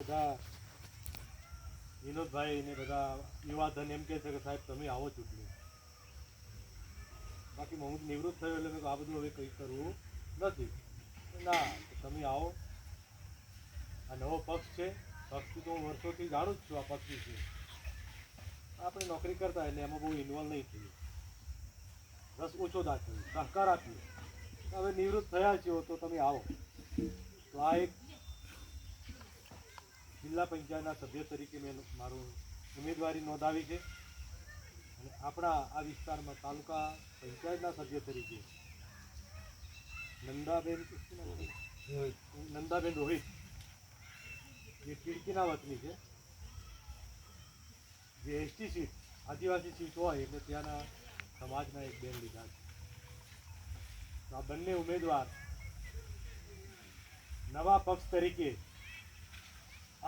બધા વિનોદભાઈ ને બધા યુવાધન એમ કહે છે કે સાહેબ તમે આવો ચૂંટણી, બાકી હું નિવૃત્ત થયો એટલે મેં આ બધું હવે કંઈ કરવું નથી. ના, તમે આવો, આ નવો પક્ષ છે, પક્ષથી તો હું વર્ષોથી જાણું જ છું આ પક્ષ વિશે. આપણે નોકરી કરતા એટલે એમાં બહુ ઇન્વોલ્વ નહીં થયું, રસ ઓછો દાખવ્યો, સહકાર આપ્યો. હવે નિવૃત્ત થયા છો તો તમે આવો. તો આ એક જિલ્લા પંચાયતના સભ્ય તરીકે મેં મારું ઉમેદવારી નોંધાવી છે અને આપણા આ વિસ્તારમાં તાલુકા પંચાયતના સભ્ય તરીકે નંદાબેન રોહિત જે કીર્તિના વતની છે, જે એસટી સીટ આદિવાસી સીટ હોય એટલે ત્યાંના સમાજના એક બેન લીધા છે. તો આ બંને ઉમેદવાર નવા પક્ષ તરીકે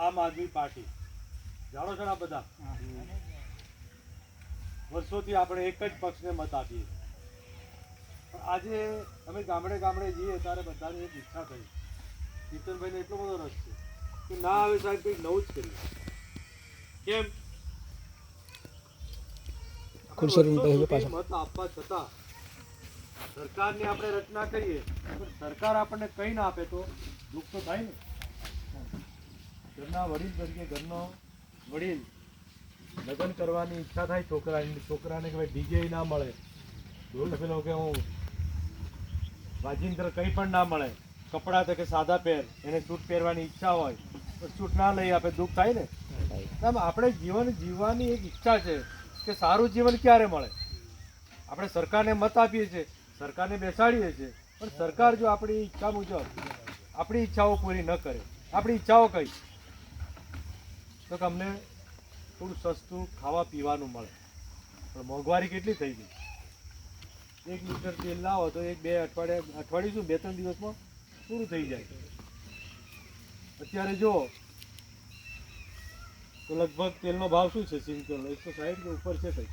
આમ આદમી પાર્ટી, જાણો છો ને, આ બધા વર્ષોથી આપણે એક જ પક્ષને મત આપીએ. પણ આજે અમે ગામડે ગામડે જઈએ ત્યારે બધાની એક ઈચ્છા થઈ, કીર્તનભાઈને એટલો બધો રસ છે કે ના આવે સાહેબ કંઈક નવું જ કરીએ. કેમ મત આપવા છતાં સરકારની આપણે રચના કરીએ પણ સરકાર આપણને કંઈ ના આપે તો દુઃખ તો થાય ને. ઘરના વડીલ તરીકે ઘરનો વડીલ લગ્ન કરવાની ઈચ્છા થાય છોકરાને કે ભાઈ ડીજે ના મળે, ઢોલ પેલો કે હું વાજિંત્ર કંઈ પણ ના મળે, કપડાં તો કે સાદા પહેર, એને સૂટ પહેરવાની ઈચ્છા હોય તો સૂટ ના લઈ આપે, દુઃખ થાય ને. આપણે જીવન જીવવાની એક ઈચ્છા છે કે સારું જીવન ક્યારે મળે. આપણે સરકારને મત આપીએ છીએ, સરકારને બેસાડીએ છીએ, પણ સરકાર જો આપણી ઈચ્છા મુજબ આપણી ઈચ્છાઓ પૂરી ન કરે, આપણી ઈચ્છાઓ કઈ તો કે અમને થોડું સસ્તું ખાવા પીવાનું મળે, પણ મોંઘવારી કેટલી થઈ ગઈ. 1 લીટર તેલ લાવો તો અઠવાડિયું શું 2-3 દિવસમાં પૂરું થઈ જાય. અત્યારે જો તો લગભગ તેલનો ભાવ શું છે, સિંગતેલ 160 કે ઉપર છે કંઈ.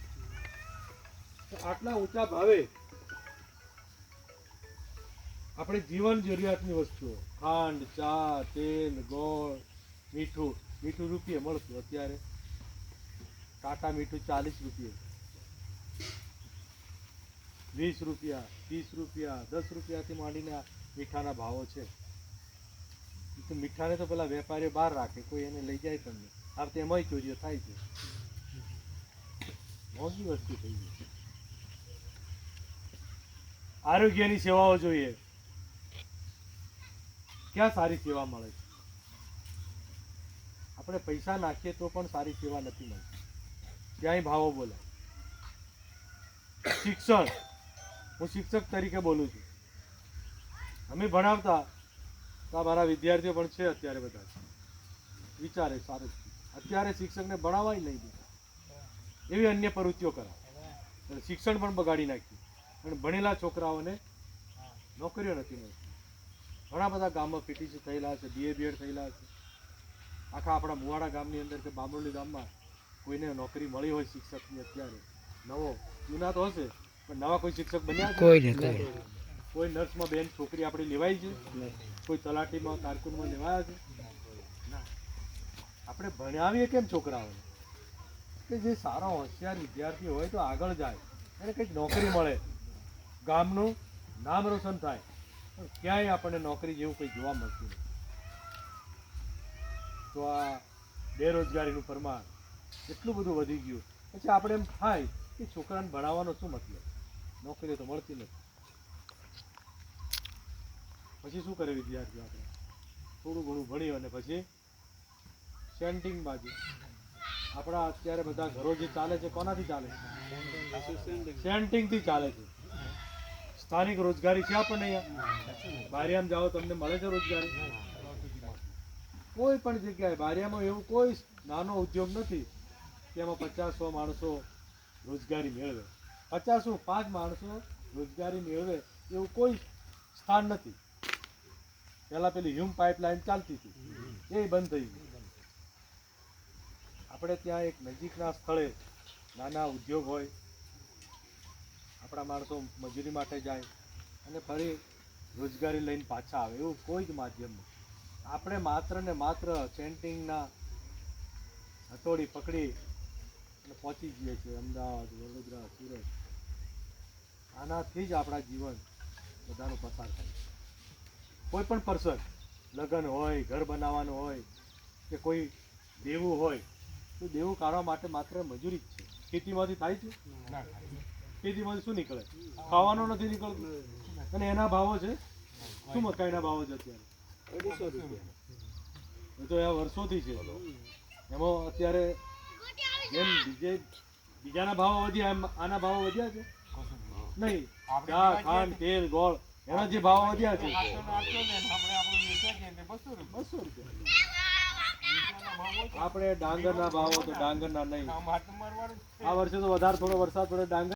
તો આટલા ઊંચા ભાવે આપણે જીવન જરૂરિયાતની વસ્તુઓ, ખાંડ, ચા, તેલ, ગોળ, મીઠું રૂપિયે મળતું. અત્યારે ટાટા મીઠું 40 રૂપિયે, 20 રૂપિયા, 30 રૂપિયા, 10 રૂપિયાથી માંડીને મીઠાના ભાવો છે. મીઠાને તો પેલા વેપારીઓ બહાર રાખે, કોઈ એને લઈ જાય પણ નહીં. આ તેમાંય ચોરીઓ થાય છે, મોંઘી વસ્તુ થઈ ગઈ. આરોગ્યની સેવાઓ જોઈએ, ક્યાં સારી સેવા મળે છે. આપણે પૈસા નાખીએ તો પણ સારી સેવા નથી મળતી, ક્યાંય ભાવો બોલાય. શિક્ષણ, હું શિક્ષક તરીકે બોલું છું. અમે ભણાવતા તો મારા વિદ્યાર્થીઓ પણ છે અત્યારે બધા વિચારે સારું, અત્યારે શિક્ષકને ભણાવાય નહીં દે, એવી અન્ય પ્રવૃત્તિઓ કરાવે, શિક્ષણ પણ બગાડી નાખ્યું અને ભણેલા છોકરાઓને નોકરીઓ નથી મળતી. ઘણા બધા ગામમાં પીટીસી થયેલા છે, BA BEd થયેલા છે. આખા આપણા મુવાડા ગામની અંદર કે બામરોલી ગામમાં કોઈને નોકરી મળી હોય શિક્ષકની અત્યારે નવો, જૂના તો હશે પણ નવા કોઈ શિક્ષક બન્યા છે? કોઈ નર્સમાં બેન છોકરી આપણી લેવાય છે? કોઈ તલાટીમાં કારકુનમાં લેવાયા છે? ના. આપણે ભણાવીએ કેમ છોકરાઓને કે જે સારો હોશિયાર વિદ્યાર્થી હોય તો આગળ જાય, એને કંઈક નોકરી મળે, ગામનું નામ રોશન થાય. પણ ક્યાંય આપણને નોકરી જેવું કંઈ જોવા મળતું નથી. તો આ બેરોજગારીનું પ્રમાણ એટલું બધું વધી ગયું, પછી આપણે એમ થાય કે છોકરાને ભણાવવાનો શું મતલબ, નોકરીઓ તો મળતી નથી. પછી શું કરે વિદ્યાર્થીઓ? આપણે થોડું ઘણું ભણી અને પછી સેન્ટિંગ બાજુ. આપણા અત્યારે બધા ઘરો જે ચાલે છે કોનાથી ચાલે છે? સેન્ટિંગથી ચાલે છે. સ્થાનિક રોજગારી છે આપણને અહીંયા? બારિયામાં જાઓ તમને મળે છે રોજગારી? કોઈ પણ જગ્યાએ બારિયામાં એવું કોઈ નાનો ઉદ્યોગ નથી કે એમાં 50-100 માણસો રોજગારી મેળવે. 5 માણસો રોજગારી મેળવે એવું કોઈ સ્થાન નથી. પહેલાં પેલી હ્યુમ પાઇપલાઇન ચાલતી હતી, એ બંધ થઈ ગઈ. આપણે ત્યાં એક નજીકના સ્થળે નાના ઉદ્યોગ હોય, આપણા માણસો મજૂરી માટે જાય અને ફરી રોજગારી લઈને પાછા આવે, એવું કોઈ જ માધ્યમ નથી. આપણે માત્ર ને માત્ર સેન્ટિંગના હથોડી પકડી અને પહોંચી જઈએ છીએ અમદાવાદ, વડોદરા, સુરત. આનાથી જ આપણા જીવન બધાનું પસાર થાય છે. કોઈ પણ પર્સન, લગ્ન હોય, ઘર બનાવવાનું હોય કે કોઈ દેવું હોય, તો દેવું કાઢવા માટે માત્ર મજૂરી જ છે. ખેતીમાંથી થાય છે? ખેતીમાંથી શું નીકળે? ખાવાનું નથી નીકળતું. અને એના ભાવો છે શું? મકાઈના ભાવો છે અત્યારે 250 રૂપિયા. એ તો આ વર્ષોથી છે. એમાં અત્યારે જેમ બીજાના ભાવો વધ્યા એમ આના ભાવો વધ્યા છે નહીં. ચા, ખાંડ, તેલ, ગોળ એના જે ભાવો વધ્યા છે 200 રૂપિયા. આપણે ડાંગરના ભાવો તો ડાંગરના નહીં. આ વર્ષે તો વધારે થોડો વરસાદ પડે ડાંગર